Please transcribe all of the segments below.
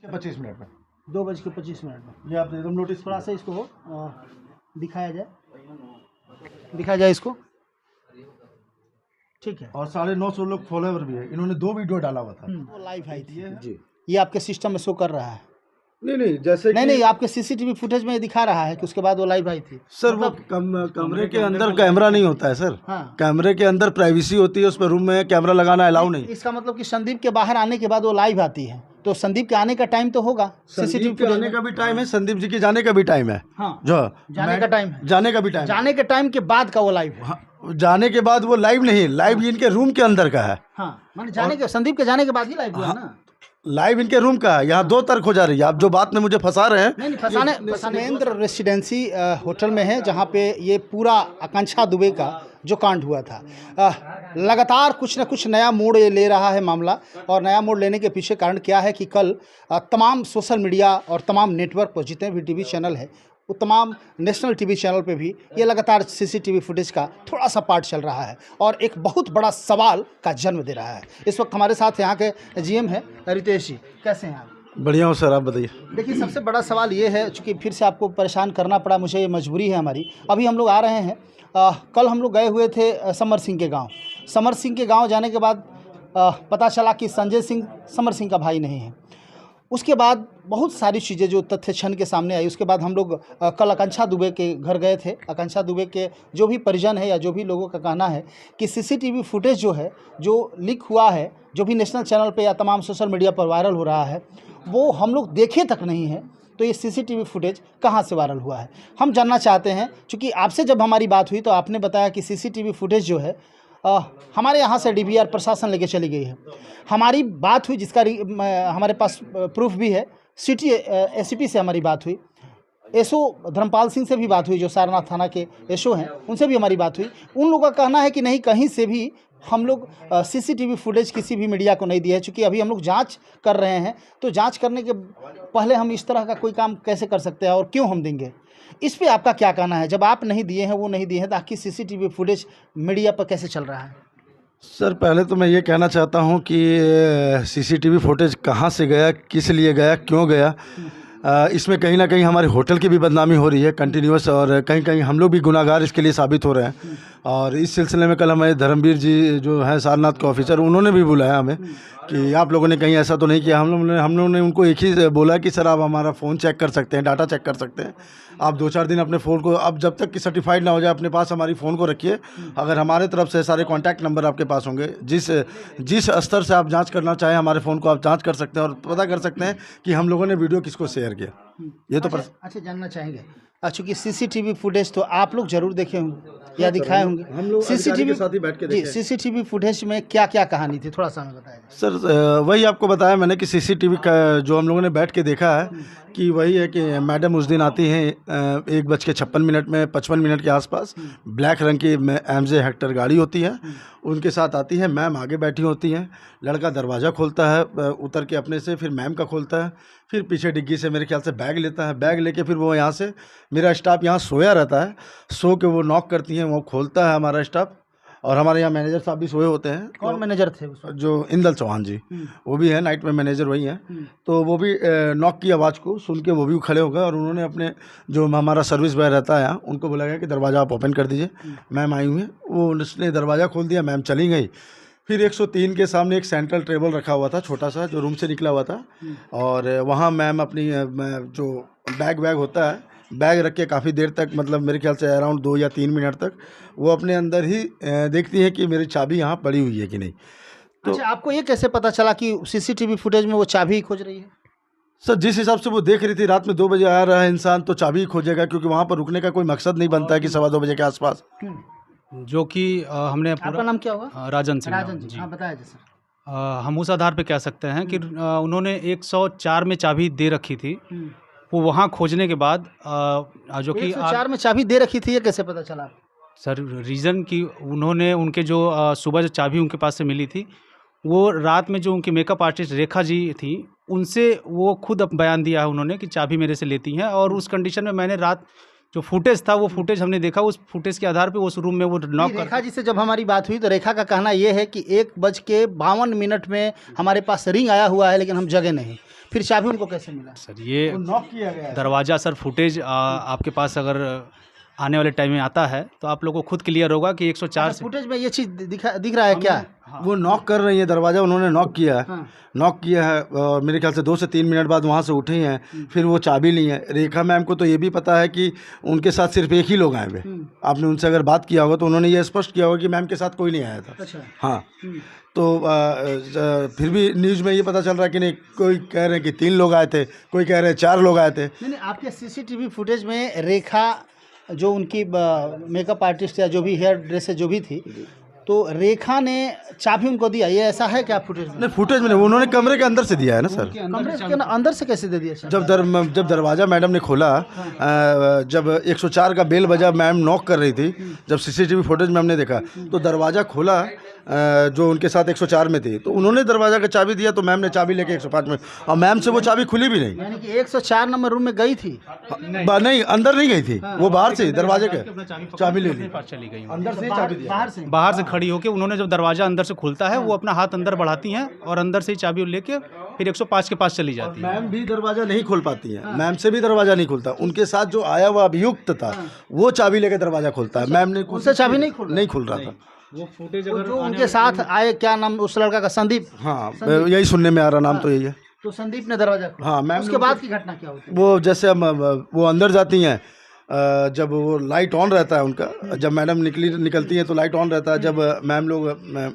25 minute में 2:25 में ये आप एकदम नोटिस थोड़ा सा इसको दिखाया जाए इसको, ठीक है। और 950 लोग फॉलोअर भी है, इन्होंने 2 वीडियो डाला हुआ था। वो लाइव आई थी जी। ये आपके सिस्टम में शो कर रहा है? नहीं जैसे नहीं आपके सीसीटीवी फुटेज में दिखा रहा है कि उसके बाद वो लाइव आई थी। सर वो कमरे के अंदर कैमरा नहीं होता है सर। हाँ। कैमरे के अंदर प्राइवेसी होती है, उस पर रूम में कैमरा लगाना अलाउ नहीं। इसका मतलब कि संदीप के बाहर आने के बाद वो लाइव आती है, तो संदीप के आने का टाइम तो होगा। सीसीटीवी के आने का भी टाइम है, संदीप जी के जाने का भी टाइम है। हाँ, जो जाने का टाइम है, जाने का भी टाइम, जाने के टाइम के बाद का वो लाइव है। हाँ, जाने के बाद वो लाइव नहीं, लाइव इनके रूम के अंदर का है। हाँ, माने जाने के संदीप के जाने के बाद ही लाइव हुआ ना। लाइव इनके रूम का है। यहाँ 2 तर्क हो जा रही है। आप जो बात में मुझे फंसा रहे हैं, नहीं फंसाने महेंद्र रेसिडेंसी होटल में है, जहाँ पे ये पूरा आकांक्षा दुबे का जो कांड हुआ था, लगातार कुछ न कुछ नया मोड़ ये ले रहा है मामला। और नया मोड़ लेने के पीछे कारण क्या है कि कल तमाम सोशल मीडिया और तमाम नेटवर्क पर जितने भी टीवी चैनल है, वो तमाम नेशनल टीवी चैनल पे भी ये लगातार सीसीटीवी फुटेज का थोड़ा सा पार्ट चल रहा है और एक बहुत बड़ा सवाल का जन्म दे रहा है। इस वक्त हमारे साथ यहाँ के जीएम है रितेश जी, कैसे हैं आप? बढ़िया हूँ सर, आप बताइए। देखिए, सबसे बड़ा सवाल ये है, चूँकि फिर से आपको परेशान करना पड़ा, मुझे ये मजबूरी है हमारी। अभी हम लोग आ रहे हैं, कल हम लोग गए हुए थे समर सिंह के गाँव। समर सिंह के गाँव जाने के बाद पता चला कि संजय सिंह समर सिंह का भाई नहीं है। उसके बाद बहुत सारी चीज़ें जो तथ्य क्षण के सामने आई, उसके बाद हम लोग कल आकांक्षा दुबे के घर गए थे। आकांक्षा दुबे के जो भी परिजन है या जो भी लोगों का कहना है कि सीसीटीवी फुटेज जो है, जो लीक हुआ है, जो भी नेशनल चैनल पे या तमाम सोशल मीडिया पर वायरल हो रहा है, वो हम लोग देखे तक नहीं है। तो ये सीसीटीवी फुटेज कहाँ से वायरल हुआ है, हम जानना चाहते हैं। चूँकि आपसे जब हमारी बात हुई तो आपने बताया कि सीसीटीवी फुटेज जो है हमारे यहाँ से डीवीआर प्रशासन लेके चली गई है। हमारी बात हुई, जिसका हमारे पास प्रूफ भी है, सिटी एसपी से हमारी बात हुई, एसओ धर्मपाल सिंह से भी बात हुई, जो सारनाथ थाना के एसओ हैं, उनसे भी हमारी बात हुई। उन लोगों का कहना है कि नहीं, कहीं से भी हम लोग सीसीटीवी फुटेज किसी भी मीडिया को नहीं दिया है। चूँकि अभी हम लोग जांच कर रहे हैं, तो जांच करने के पहले हम इस तरह का कोई काम कैसे कर सकते हैं और क्यों हम देंगे, इस पे आपका क्या कहना है? जब आप नहीं दिए हैं, वो नहीं दिए हैं, तो आखिर सीसीटीवी फुटेज मीडिया पर कैसे चल रहा है? सर, पहले तो मैं ये कहना चाहता हूँ कि सीसीटीवी फुटेज कहाँ से गया, किस लिए गया, क्यों गया, इसमें कहीं ना कहीं हमारे होटल की भी बदनामी हो रही है कंटिन्यूअस, और कहीं कहीं हम लोग भी गुनाहगार इसके लिए साबित हो रहे हैं। और इस सिलसिले में कल हमारे धर्मवीर जी जो हैं सारनाथ के ऑफिसर, उन्होंने भी बुलाया हमें कि आप लोगों ने कहीं ऐसा तो नहीं किया। हम लोगों ने उनको एक ही बोला कि सर आप हमारा फ़ोन चेक कर सकते हैं, डाटा चेक कर सकते हैं, आप 2-4 दिन अपने फ़ोन को, अब जब तक कि सर्टिफाइड ना हो जाए, अपने पास हमारी फ़ोन को रखिए। अगर हमारे तरफ से सारे कॉन्टैक्ट नंबर आपके पास होंगे, जिस स्तर से आप जांच करना चाहें हमारे फ़ोन को आप जांच कर सकते हैं और पता कर सकते हैं कि हम लोगों ने वीडियो किसको शेयर किया। ये तो अच्छा जानना चाहेंगे, चूँकि सीसीटीवी फुटेज तो आप लोग जरूर देखे होंगे या दिखाए होंगे, हम लोग सीसीटीवी के साथ ही बैठ के देखे। सीसीटीवी फुटेज में क्या क्या कहानी थी, थोड़ा सा हमें बताइए। सर, वही आपको बताया मैंने कि सीसीटीवी का जो हम लोगों ने बैठ के देखा है कि वही है कि मैडम उस दिन आती हैं 1:56 में 55 मिनट के आसपास, ब्लैक रंग की MJ हेक्टर गाड़ी होती है, उनके साथ आती है। मैम आगे बैठी होती हैं, लड़का दरवाज़ा खोलता है उतर के अपने से, फिर मैम का खोलता है, फिर पीछे डिग्गी से मेरे ख्याल से बैग लेता है, बैग लेके फिर वो यहाँ से, मेरा स्टाफ यहाँ सोया रहता है, सो के वो नॉक करती हैं, वो खोलता है हमारा स्टाफ, और हमारे यहाँ मैनेजर साहब भी सोए होते हैं। कौन मैनेजर थे उस वक्त? जो इंदल चौहान जी, वो भी है, नाइट में मैनेजर वही हैं। तो वो भी नॉक की आवाज़ को सुन के वो भी खड़े हो गए और उन्होंने अपने जो हमारा सर्विस बॉय रहता है यहाँ, उनको बोला गया कि दरवाज़ा आप ओपन कर दीजिए, मैम आई हुई हैं। वो उसने दरवाज़ा खोल दिया, मैम चली गई। फिर 103 के सामने एक सेंट्रल टेबल रखा हुआ था, छोटा सा, जो रूम से निकला हुआ था, और वहाँ मैम अपनी जो बैग होता है, बैग रख के काफ़ी देर तक, मतलब मेरे ख्याल से अराउंड 2 या 3 मिनट तक वो अपने अंदर ही देखती है कि मेरी चाबी यहाँ पड़ी हुई है कि नहीं। तो अच्छा, आपको ये कैसे पता चला कि सीसीटीवी फुटेज में वो चाबी खोज रही है? सर, जिस हिसाब से वो देख रही थी, रात में 2 बजे आ रहा है इंसान तो चाबी खोजेगा, क्योंकि वहाँ पर रुकने का कोई मकसद नहीं बनता है कि 2:15 बजे के आसपास। जो कि हमने आपका नाम क्या होगा? राजन सिंह। राजन जी, हाँ बताया जैसे। हम उस आधार पे कह सकते हैं कि उन्होंने 104 में चाबी दे रखी थी, वो वहाँ खोजने के बाद जो कि 104 में चाबी दे रखी थी, ये कैसे पता चला? सर, रीज़न कि उन्होंने उनके जो सुबह जो चाबी उनके पास से मिली थी, वो रात में जो उनकी मेकअप आर्टिस्ट रेखा जी थी, उनसे वो खुद बयान दिया है उन्होंने कि चाबी मेरे से लेती हैं। और उस कंडीशन में मैंने रात जो फुटेज था, वो फुटेज हमने देखा, उस फुटेज के आधार पे उस रूम में वो नॉक कर। रेखा जी से जब हमारी बात हुई तो रेखा का कहना ये है कि 1:52 में हमारे पास रिंग आया हुआ है, लेकिन हम जगे नहीं। फिर चाबी उनको कैसे मिला? सर ये नॉक किया गया है। दरवाज़ा सर फुटेज आपके पास अगर आने वाले टाइम में आता है तो आप लोगों को खुद क्लियर होगा कि 104 से फुटेज में ये चीज़ दिख रहा है क्या? वो नॉक कर रही है दरवाज़ा, उन्होंने नॉक किया है। हाँ। नॉक किया है और मेरे ख्याल से 2 से 3 मिनट बाद वहाँ से उठी हैं, फिर वो चाबी ली है। रेखा मैम को तो ये भी पता है कि उनके साथ सिर्फ एक ही लोग आए हुए। आपने उनसे अगर बात किया होगा तो उन्होंने ये स्पष्ट किया होगा कि मैम के साथ कोई नहीं आया था। अच्छा। हाँ, तो फिर भी न्यूज़ में ये पता चल रहा है कि नहीं, कोई कह रहे हैं कि 3 लोग आए थे, कोई कह रहे हैं 4 लोग आए थे। नहीं, आपके सीसीटीवी फुटेज में रेखा जो उनकी मेकअप आर्टिस्ट या जो भी हेयर ड्रेसर जो भी थी, तो रेखा ने चाबी उनको दिया, ये ऐसा है क्या फुटेज में? नहीं, फुटेज में नहीं, उन्होंने कमरे के अंदर से दिया है ना सर। कमरे के अंदर से कैसे दे दिया? जब दरवाज़ा मैडम ने खोला, जब 104 का बेल बजा, मैम नॉक कर रही थी, जब सीसीटीवी फुटेज में हमने देखा तो दरवाज़ा खोला, जो उनके साथ 104 में थी, तो उन्होंने दरवाज़ा का चाबी दिया, तो मैम ने चाबी लेके 105 में, और मैम से वो चाबी खुली भी नहीं। यानी कि 104 नंबर रूम में गई थी? नहीं, अंदर नहीं गई थी, वो बाहर से दरवाजे के चाबी ले ली, चली गई अंदर से ही चाबी दिया। बाहर से खड़ी होकर उन्होंने, जब दरवाज़ा अंदर से खुलता है वो अपना हाथ अंदर बढ़ाती हैं और अंदर से ही चाबी लेके फिर 105 के पास चली जाती है। मैम भी दरवाज़ा नहीं खोल पाती हैं, मैम से भी दरवाज़ा नहीं खुलता। उनके साथ जो आया हुआ अभियुक्त था वो चाबी लेके दरवाज़ा खोलता है, मैम ने उससे चाबी नहीं खुल रहा था। वो फुटेज जो उनके साथ आए, क्या नाम उस लड़का का? संदीप। हाँ, यही सुनने में आ रहा, नाम तो यही है। तो संदीप ने दरवाजा खोला। हाँ मैम। उसके बाद की घटना क्या होती है? वो जैसे वो अंदर जाती हैं, जब वो लाइट ऑन रहता है उनका, जब मैडम निकलती हैं तो लाइट ऑन रहता है, जब मैम लोग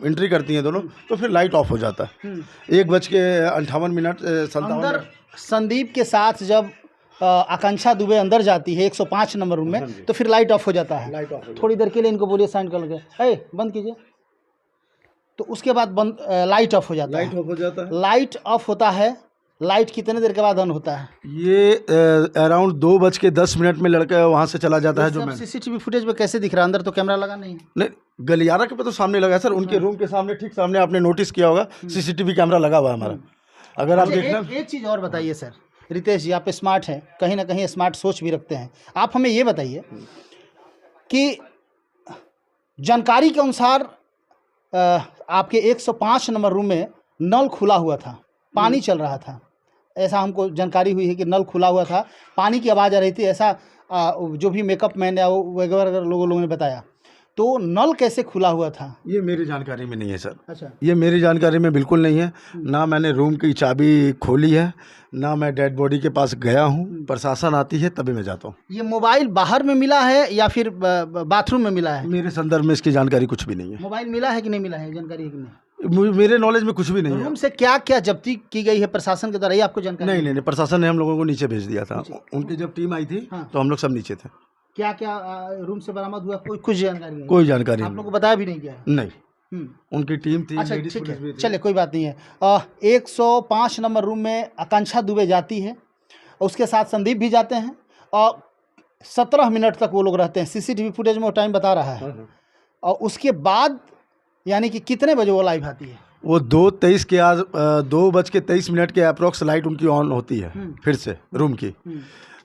एंट्री करती हैं दोनों, तो फिर लाइट ऑफ हो जाता है। 1:58 अंदर संदीप के साथ जब आकांक्षा दुबे अंदर जाती है 105 नंबर रूम में, तो फिर लाइट ऑफ हो जाता है। Light of. थोड़ी देर के लिए इनको बोलिए साइड कर लगे, बंद कीजिए। तो उसके बाद लाइट ऑफ हो जाता है। लाइट ऑफ हो जाता है। लाइट ऑफ होता है, लाइट कितने देर के बाद ऑन होता है? ये अराउंड 2:10 में लड़का वहाँ से चला जाता है। जो सीसीटीवी फुटेज में कैसे दिख रहा है? अंदर तो कैमरा लगा नहीं। नहीं, गलियारा के पे तो सामने लगा है सर, उनके रूम के सामने, ठीक सामने। आपने नोटिस किया होगा सीसीटीवी कैमरा लगा हुआ है हमारा। अगर आप देखना। एक चीज़ और बताइए सर, रितेश जी आप स्मार्ट हैं, कहीं ना कहीं स्मार्ट सोच भी रखते हैं, आप हमें ये बताइए कि जानकारी के अनुसार आपके 105 नंबर रूम में नल खुला हुआ था, पानी चल रहा था, ऐसा हमको जानकारी हुई है कि नल खुला हुआ था, पानी की आवाज़ आ रही थी, ऐसा जो भी मेकअप मैन या वगैरह लोगों ने बताया। तो नल कैसे खुला हुआ था? ये मेरी जानकारी में नहीं है सर। अच्छा। ये मेरी जानकारी में बिल्कुल नहीं है। ना मैंने रूम की चाबी खोली है, ना मैं डेड बॉडी के पास गया हूँ। प्रशासन आती है तभी मैं जाता हूँ। ये मोबाइल बाहर में मिला है या फिर बाथरूम में मिला है? मेरे संदर्भ में इसकी जानकारी कुछ भी नहीं है। मोबाइल मिला है कि नहीं मिला है, जानकारी है कि नहीं? मेरे नॉलेज में कुछ भी नहीं है। रूम से क्या क्या जब्ती की गई है प्रशासन के द्वारा, ये आपको जानकारी? नहीं, प्रशासन ने हम लोगों को नीचे भेज दिया था। उनकी जब टीम आई थी तो हम लोग सब नीचे थे। क्या क्या रूम से बरामद हुआ, कुछ जानकारी नहीं? कोई जानकारी आप लोग को बताया भी नहीं गया? नहीं, उनकी टीम थी। अच्छा ठीक है, चलिए कोई बात नहीं है। 105 नंबर रूम में आकांक्षा दुबे जाती है, उसके साथ संदीप भी जाते हैं, और 17 मिनट तक वो लोग रहते हैं। सीसीटीवी फुटेज में वो टाइम बता रहा है। और उसके बाद यानी कि कितने बजे वो लाइव आती है? वो 2:23 के अप्रोक्स लाइट उनकी ऑन होती है फिर से रूम की।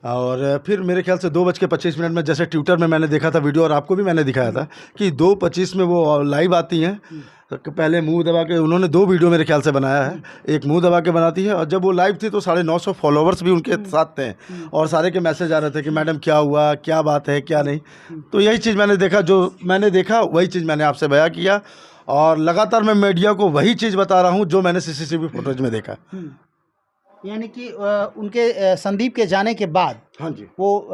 और फिर मेरे ख्याल से 2:25 में, जैसे ट्विटर में मैंने देखा था वीडियो, और आपको भी मैंने दिखाया था कि 2:25 में वो लाइव आती हैं। तो पहले मुंह दबा के, उन्होंने 2 वीडियो मेरे ख्याल से बनाया है, एक मुंह दबा के बनाती है, और जब वो लाइव थी तो 950 फॉलोवर्स भी उनके साथ थे, और सारे के मैसेज आ रहे थे कि मैडम क्या हुआ, क्या बात है, क्या नहीं। तो यही चीज़ मैंने देखा, जो मैंने देखा वही चीज़ मैंने आपसे बयां किया, और लगातार मैं मीडिया को वही चीज़ बता रहा हूँ जो मैंने सीसीटीवी फुटेज में देखा। यानी कि उनके संदीप के जाने के बाद, हाँ जी, वो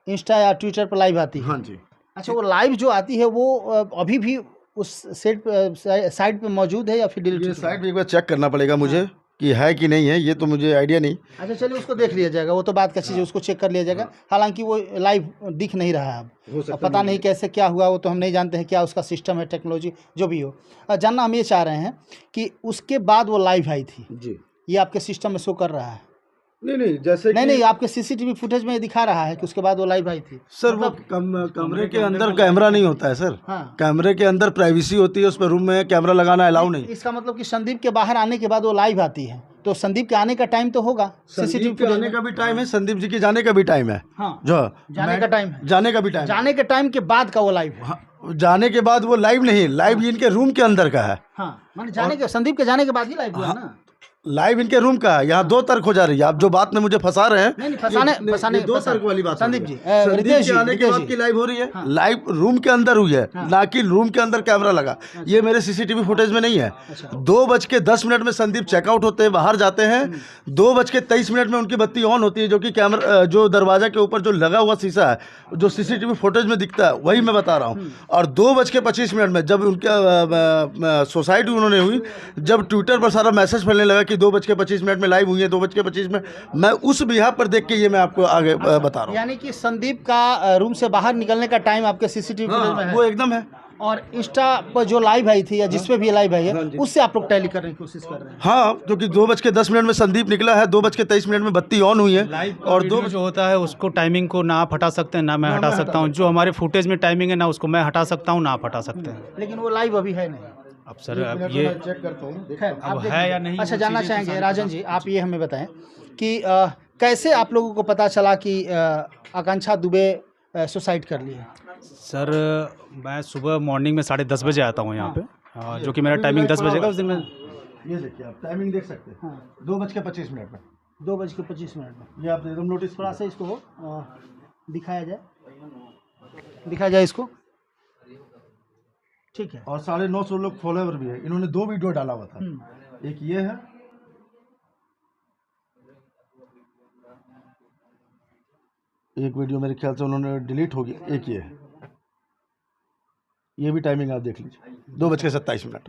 इंस्टा या ट्विटर पर लाइव आती है? हाँ जी। अच्छा, वो लाइव जो आती है वो अभी भी उस साइट पे मौजूद है या फिर डिलीट? ये साइट भी एक बार चेक करना पड़ेगा मुझे कि है कि नहीं है, ये तो मुझे आइडिया नहीं। अच्छा चलिए, उसको देख लिया जाएगा, वो तो बात का चीज़ है, उसको चेक कर लिया जाएगा। हालांकि वो लाइव दिख नहीं रहा है अब पता नहीं कैसे क्या हुआ, वो तो हम नहीं जानते हैं, क्या उसका सिस्टम है, टेक्नोलॉजी जो भी हो। जानना हम ये चाह रहे हैं कि उसके बाद वो लाइव आई थी जी, ये आपके सिस्टम में शो कर रहा है? नहीं, जैसे नहीं, आपके सीसीटीवी फुटेज में दिखा रहा है कि उसके बाद वो लाइव आई थी। सर वो कमरे के अंदर कैमरा नहीं होता है सर। हाँ। कैमरे के अंदर प्राइवेसी होती है, उस पर रूम में कैमरा लगाना अलाउ नहीं। इसका मतलब कि संदीप के बाहर आने के बाद वो लाइव आती है, तो संदीप के आने का टाइम तो होगा। सीसीटीवी के आने का भी टाइम है, संदीप जी के जाने का भी टाइम है। हाँ, जो जाने का टाइम है, जाने का भी टाइम, जाने के टाइम के बाद का वो लाइव है। हाँ, जाने के बाद वो लाइव नहीं, लाइव इनके रूम के अंदर का है। हाँ, माने जाने के, संदीप के जाने के बाद ही लाइव हुआ ना? लाइव इनके रूम का है, यहाँ दो तर्क हो जा रही है। आप जो बात में मुझे फंसा रहे हैं, नहीं फंसाने ये दो तर्क वाली बात संदीप हो जी, रही है। संदीप रितेश के जी, आने के रितेश बाद जी। की लाइव हो रही है, लाइव रूम के अंदर हुई है, ना कि रूम के अंदर कैमरा लगा। ये मेरे सीसीटीवी फुटेज में नहीं है। 2:10 में संदीप चेकआउट होते हैं, बाहर जाते हैं। 2:23 में उनकी बत्ती ऑन होती है, जो कि कैमरा जो दरवाजा के ऊपर जो लगा हुआ शीशा है, जो सीसीटीवी फुटेज में दिखता है, वही मैं बता रहा हूँ। और 2:25 में जब उनका सोसाइटी उन्होंने हुई, जब ट्विटर पर सारा मैसेज फैलने लगा कि 2:25 में लाइव हुई है, 2:25 में, मैं उस बिहार पर देख के ये मैं आपको आगे बता रहा हूँ। यानी कि संदीप का रूम से बाहर निकलने का टाइम आपके सीसीटीवी फुटेज में है। वो एकदम है। और इंस्टा पर जो लाइव आई थी या जिस पे भी लाइव आई है, उससे आप लोग टैली करने की कोशिश कर रहे हैं। हाँ, क्योंकि 2:10 में संदीप निकला है, 2:23 में बत्ती ऑन हुई है। और दो जो होता है उसको टाइमिंग को ना आप हटा सकते हैं ना मैं हटा सकता हूँ। जो हमारे फुटेज में टाइमिंग है ना उसको मैं हटा सकता हूँ ना आप हटा सकते हैं। लेकिन वो लाइव अभी है नहीं। अब सर अब ये चेक करता हूँ। खैर, अब आप है या नहीं अच्छा, वो जानना चीज़ें चाहेंगे तो राजन जी, आप ये हमें बताएं कि कैसे आप लोगों को पता चला कि आकांक्षा दुबे सुसाइड कर ली है? सर मैं सुबह मॉर्निंग में 10:30 बजे आता हूँ यहाँ पे, जो कि मेरा टाइमिंग 10 बजे का। उस दिन में ये देखिए, आप टाइमिंग देख सकते हैं। 2:25 में 2:25 में ये आप एकदम नोटिस थोड़ा सा इसको दिखाया जाए इसको, ठीक है। और 950 लोग फॉलोअर भी है। इन्होंने 2 वीडियो डाला हुआ था, एक ये है, एक वीडियो मेरे ख्याल से उन्होंने डिलीट हो गया, एक ये है। ये भी टाइमिंग आप देख लीजिए, 2:27।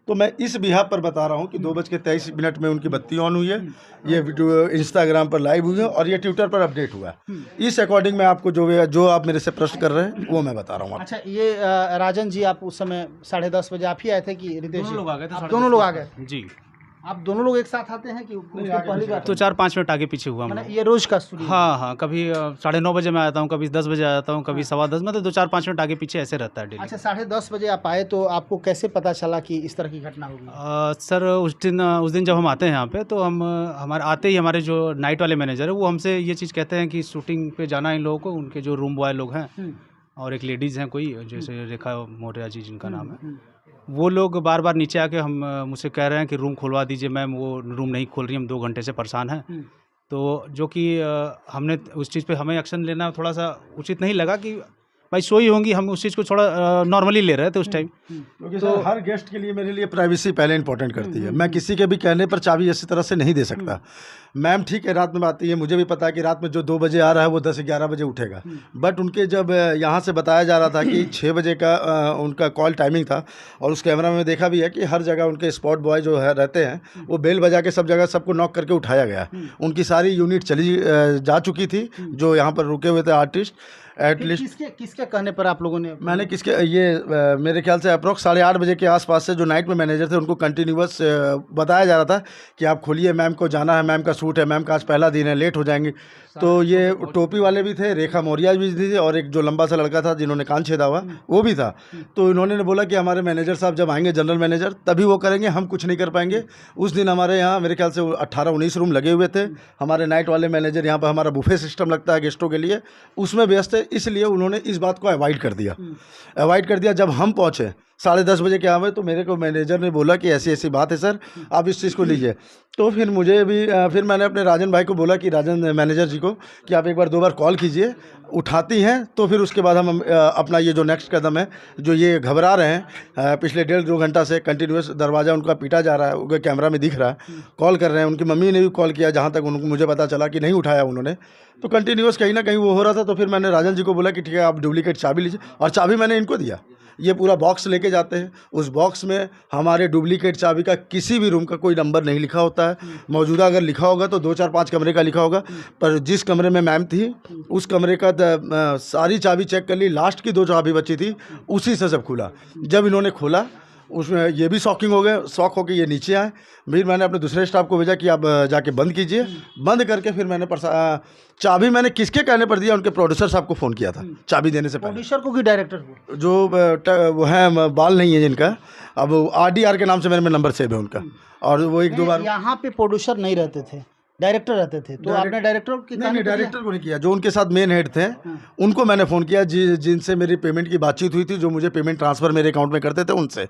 तो मैं इस बिहार पर बता रहा हूँ कि 2:23 में उनकी बत्ती ऑन हुई है। ये वीडियो इंस्टाग्राम पर लाइव हुई है और ये ट्विटर पर अपडेट हुआ है। इस अकॉर्डिंग मैं आपको जो आप मेरे से प्रश्न कर रहे हैं वो मैं बता रहा हूँ। अच्छा, ये राजन जी, आप उस समय 10:30 बजे आप ही आए थे कि रितेश जी? दोनों लोग आ गए थे। आप दोनों लोग आ गए थे? जी। आप दोनों लोग एक साथ आते हैं कि उसके पहली बार? तो 4-5 मिनट आगे पीछे हुआ हम मैंने लोग। ये रोज का स्टूडियो? हाँ, कभी 9:30 बजे मैं आता हूँ, कभी 10 बजे आता हूँ, कभी 10:15, मतलब 2-4-5 मिनट आगे पीछे ऐसे रहता है डेली। अच्छा, 10:30 बजे आप आए तो आपको कैसे पता चला कि इस तरह की घटना होगी? सर उस दिन जब हम आते हैं यहाँ पे तो हमारे आते ही हमारे जो नाइट वाले मैनेजर है वो हमसे ये चीज़ कहते हैं कि शूटिंग पे जाना है इन लोगों को। उनके जो रूम बॉय लोग हैं और एक लेडीज़ हैं कोई, जैसे रेखा मौर्या जी जिनका नाम है, वो लोग बार बार नीचे आके मुझसे कह रहे हैं कि रूम खुलवा दीजिए मैम, वो रूम नहीं खोल रही, हम 2 घंटे से परेशान हैं। तो जो कि हमने उस चीज़ पे हमें एक्शन लेना थोड़ा सा उचित नहीं लगा कि भाई सोई होंगी, हम उस चीज़ को थोड़ा नॉर्मली ले रहे थे उस टाइम। क्योंकि तो हर गेस्ट के लिए मेरे लिए प्राइवेसी पहले इंपॉर्टेंट करती है। मैं किसी के भी कहने पर चाबी ऐसी तरह से नहीं दे सकता। मैम ठीक है, रात में आती है, मुझे भी पता है कि रात में जो 2 बजे आ रहा है वो 10-11 बजे उठेगा। बट उनके जब यहाँ से बताया जा रहा था कि 6 बजे का उनका कॉल टाइमिंग था, और उस कैमरा में देखा भी है कि हर जगह उनके स्पॉट बॉय जो है रहते हैं वो बेल बजा के सब जगह सबको नॉक करके उठाया गया। उनकी सारी यूनिट चली जा चुकी थी, जो यहाँ पर रुके हुए थे आर्टिस्ट। एटलीस्ट किसके कहने पर आप लोगों ने? मैंने मेरे ख्याल से अप्रोक्स 8:30 बजे के आसपास से जो नाइट में मैनेजर थे उनको कंटिन्यूअस बताया जा रहा था कि आप खोलिए, मैम को जाना है, मैम का शूट है, मैम का आज पहला दिन है, लेट हो जाएंगे। तो ये टोपी वाले भी थे, रेखा मौर्या भी थी, और एक जो लंबा सा लड़का था जिन्होंने कान छेदा हुआ वो भी था। तो इन्होंने बोला कि हमारे मैनेजर साहब जब आएंगे, जनरल मैनेजर, तभी वो करेंगे, हम कुछ नहीं कर पाएंगे। उस दिन हमारे यहाँ मेरे ख्याल से 18-19 रूम लगे हुए थे। हमारे नाइट वाले मैनेजर, यहाँ पर हमारा बुफे सिस्टम लगता है गेस्टों के लिए, उसमें व्यस्त है, इसलिए उन्होंने इस बात को अवॉइड कर दिया। जब हम पहुँचे 10:30 बजे के आए तो मेरे को मैनेजर ने बोला कि ऐसी ऐसी बात है सर, आप इस चीज़ को लीजिए। तो फिर फिर मैंने अपने राजन भाई को बोला कि राजन मैनेजर जी को कि आप एक बार 2 बार कॉल कीजिए, उठाती हैं तो फिर उसके बाद हम अपना ये जो नेक्स्ट कदम है, जो ये घबरा रहे हैं पिछले 1.5-2 घंटा से कंटिन्यूस दरवाज़ा उनका पीटा जा रहा है, उनके कैमरा में दिख रहा है, कॉल कर रहे हैं। उनकी मम्मी ने भी कॉल किया, जहाँ तक उनको मुझे पता चला कि नहीं उठाया उन्होंने। तो कंटिन्यूस कहीं ना कहीं वो हो रहा था। तो फिर मैंने राजन जी को बोला कि ठीक है, आप डुप्लीकेट चाबी लीजिए, और चाबी मैंने इनको दिया। ये पूरा बॉक्स लेके जाते हैं, उस बॉक्स में हमारे डुप्लीकेट चाबी का किसी भी रूम का कोई नंबर नहीं लिखा होता है। मौजूदा अगर लिखा होगा तो 2, 4, 5 कमरे का लिखा होगा, पर जिस कमरे में मैम थी उस कमरे का सारी चाबी चेक कर ली, लास्ट की 2 चाबी बची थी, उसी से सब खुला। जब इन्होंने खोला उसमें ये भी शॉक हो के ये नीचे आए। फिर मैंने अपने दूसरे स्टाफ को भेजा कि आप जाके बंद कीजिए। बंद करके फिर मैंने चाबी मैंने किसके कहने पर दिया, उनके प्रोड्यूसर साहब को फ़ोन किया था चाबी देने से पहले। प्रोड्यूसर को कि डायरेक्टर को? जो वो हैं, बाल नहीं है जिनका, अब RDR के नाम से मेरे में नंबर सेव है उनका, और वो 1-2 बार। यहाँ पे प्रोड्यूसर नहीं रहते थे, डायरेक्टर रहते थे, तो आपने डायरेक्टर की नहीं डायरेक्टर को नहीं किया, जो उनके साथ मेन हेड थे उनको मैंने फ़ोन किया, जिनसे मेरी पेमेंट की बातचीत हुई थी, जो मुझे पेमेंट ट्रांसफ़र मेरे अकाउंट में करते थे उनसे,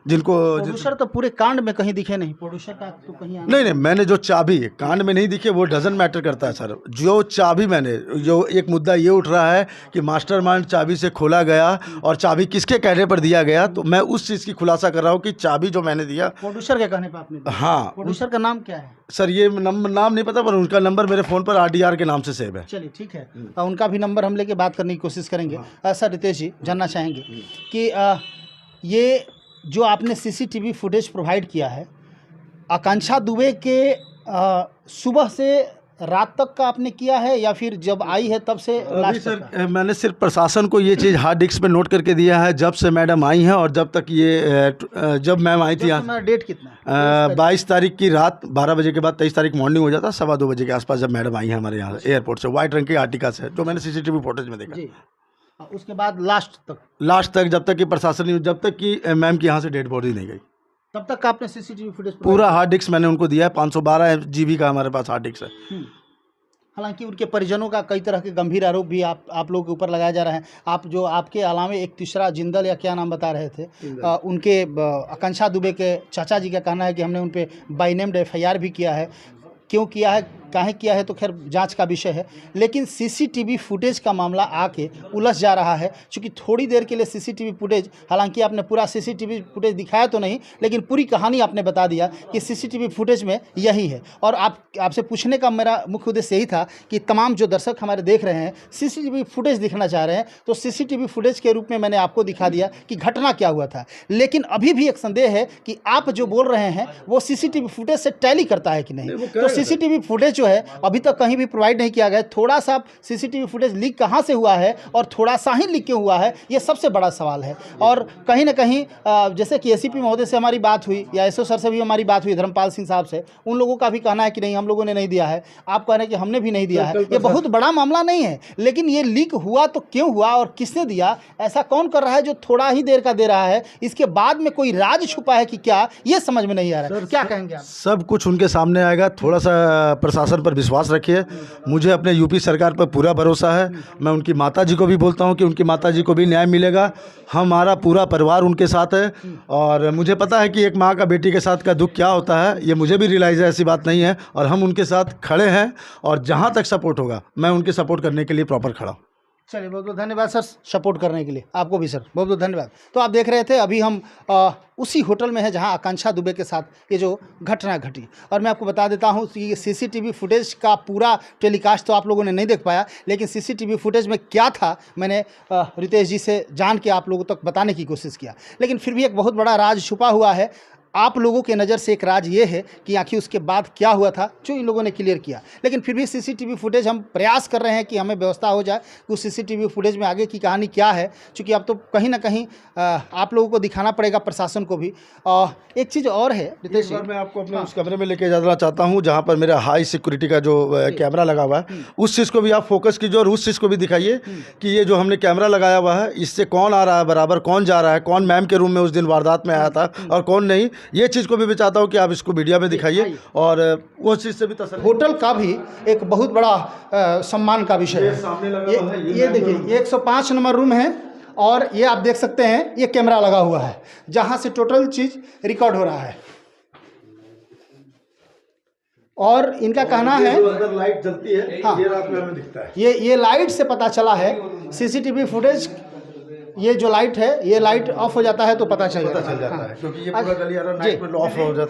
जिनको प्रोड्यूसर तो पूरे कांड में कहीं दिखे नहीं, प्रोड्यूसर का तो कहीं नहीं मैंने जो चाबी कांड में नहीं दिखे वो डजंट मैटर करता है सर। जो चाबी मैंने, जो एक मुद्दा ये उठ रहा है कि मास्टरमाइंड चाबी से खोला गया और चाबी किसके कहने पर दिया गया, तो मैं उस चीज़ की खुलासा कर रहा हूँ कि चाबी जो मैंने दिया प्रोड्यूसर के कहने पर आपने दिया। हाँ, प्रोड्यूसर का नाम क्या है सर ये नाम नहीं पता, पर उनका नंबर मेरे फ़ोन पर RDR के नाम से सेव है। चलिए ठीक है, उनका भी नंबर हम लेके बात करने की कोशिश करेंगे। सर रितेश जी, जानना चाहेंगे कि ये जो आपने CCTV फुटेज प्रोवाइड किया है, आकांक्षा दुबे के सुबह से रात तक का आपने किया है या फिर जब आई है तब से लास्ट तक का? सर मैंने सिर्फ प्रशासन को ये चीज़ हार्ड डिस्क पे नोट करके दिया है, जब से मैडम आई हैं और जब तक ये जब मैम आई थी यहाँ, डेट कितना है? 22 तारीख की रात 12 बजे के बाद 23 तारीख मॉर्निंग हो जाता, 2:15 बजे के आसपास जब मैडम आई है हमारे यहाँ एयरपोर्ट से, व्हाइट रंग की आर्टिका से, जो मैंने CCTV फुटेज में देखा जी। उसके बाद लास्ट तक जब तक कि प्रशासन, जब तक कि मैम की यहाँ से डेड बॉडी नहीं गई, तब तक का आपने CCTV फुटेज पूरा हार्ड डिस्क मैंने उनको दिया है। 512 GB का हमारे पास हार्ड डिस्क है। हालांकि उनके परिजनों का कई तरह के गंभीर आरोप भी आप लोगों के ऊपर लगाया जा रहा है। आप जो आपके अलावे एक तीसरा जिंदल या क्या नाम बता रहे थे, उनके आकांक्षा दुबे के चाचा जी का कहना है कि हमने उन पर बाई नेम्ड FIR भी किया है। क्यों किया है, काहे किया है, तो खैर जांच का विषय है। लेकिन CCTV फुटेज का मामला आके उलझ जा रहा है, क्योंकि थोड़ी देर के लिए CCTV फुटेज, हालांकि आपने पूरा CCTV फुटेज दिखाया तो नहीं, लेकिन पूरी कहानी आपने बता दिया कि CCTV फुटेज में यही है। और आपसे पूछने का मेरा मुख्य उद्देश्य यही था कि तमाम जो दर्शक हमारे देख रहे हैं CCTV फुटेज दिखना चाह रहे हैं, तो CCTV फुटेज के रूप में मैंने आपको दिखा दिया कि घटना क्या हुआ था। लेकिन अभी भी एक संदेह है कि आप जो बोल रहे हैं वो CCTV फुटेज से टैली करता है कि नहीं। तो CCTV फुटेज जो है अभी तक कहीं भी प्रोवाइड नहीं किया गया। थोड़ा सा CCTV फुटेज लीक कहाँ से हुआ है और थोड़ा सा ही लीक क्यों हुआ है, ये सबसे बड़ा सवाल है। और कहीं ना कहीं जैसे कि ACP महोदय से हमारी बात हुई या SO सर से भी हमारी बात हुई, धर्मपाल सिंह साहब से, उन लोगों का भी कहना है कि नहीं, हम लोगों ने नहीं दिया है। आप कह रहे हैं कि हमने भी नहीं दिया है। ये बहुत बड़ा मामला नहीं है, लेकिन ये लीक हुआ तो क्यों हुआ और किसने दिया, ऐसा कौन कर रहा है जो थोड़ा ही देर का दे रहा है, इसके बाद में कोई राज छुपा है कि क्या, ये समझ में नहीं आ रहा है। क्या कहेंगे आप? सब कुछ उनके सामने आएगा। थोड़ा सा प्रशासन पर विश्वास रखिए। मुझे अपने यूपी सरकार पर पूरा भरोसा है। मैं उनकी माताजी को भी बोलता हूं कि उनकी माताजी को भी न्याय मिलेगा। हमारा पूरा परिवार उनके साथ है और मुझे पता है कि एक माँ का बेटी के साथ का दुख क्या होता है, ये मुझे भी रियलाइज़ है, ऐसी बात नहीं है। और हम उनके साथ खड़े हैं और जहाँ तक सपोर्ट होगा मैं उनके सपोर्ट करने के लिए प्रॉपर खड़ा हूँ। चलिए, बहुत बहुत धन्यवाद सर सपोर्ट करने के लिए। आपको भी सर बहुत बहुत धन्यवाद। तो आप देख रहे थे, अभी हम उसी होटल में है जहां आकांक्षा दुबे के साथ ये जो घटना घटी। और मैं आपको बता देता हूं कि CCTV फुटेज का पूरा टेलीकास्ट तो आप लोगों ने नहीं देख पाया, लेकिन CCTV फुटेज में क्या था मैंने रितेश जी से जान के आप लोगों तक बताने की कोशिश किया। लेकिन फिर भी एक बहुत बड़ा राज छुपा हुआ है। आप लोगों के नज़र से एक राज ये है कि आखिर उसके बाद क्या हुआ था, जो इन लोगों ने क्लियर किया। लेकिन फिर भी CCTV फुटेज हम प्रयास कर रहे हैं कि हमें व्यवस्था हो जाए कि उस CCTV फुटेज में आगे की कहानी क्या है, क्योंकि अब तो कहीं ना कहीं आप लोगों को दिखाना पड़ेगा, प्रशासन को भी। एक चीज़ और है रितेश जी, मैं आपको अपने उस कमरे में लेके जाना चाहता हूँ जहाँ पर मेरा हाई सिक्योरिटी का जो कैमरा लगा हुआ है, उस चीज़ को भी आप फोकस कीजिए और उस चीज़ को भी दिखाइए कि ये जो हमने कैमरा लगाया हुआ है, इससे कौन आ रहा है बराबर, कौन जा रहा है, कौन मैम के रूम में उस दिन वारदात में आया था और कौन नहीं। ये चीज़ को भी मैं चाहता हूँ कि आप इसको मीडिया में दिखाइए और वो चीज़ से भी तसल्ली। होटल का भी एक बहुत बड़ा सम्मान का विषय है। ये देखिए 105 नंबर रूम है और ये आप देख सकते हैं, ये कैमरा लगा हुआ है जहाँ से टोटल चीज़ रिकॉर्ड हो रहा है। और इनका कहना है अंदर लाइट जलती है, हाँ, ये रात में हमें दिखता है। ये लाइट से पता चला है। CCTV फुटेज, ये जो लाइट है, ये लाइट ऑफ हो जाता है तो पता चल जाता है, क्योंकि ये पूरा गलियारा नाइट में ऑफ हो जाता है।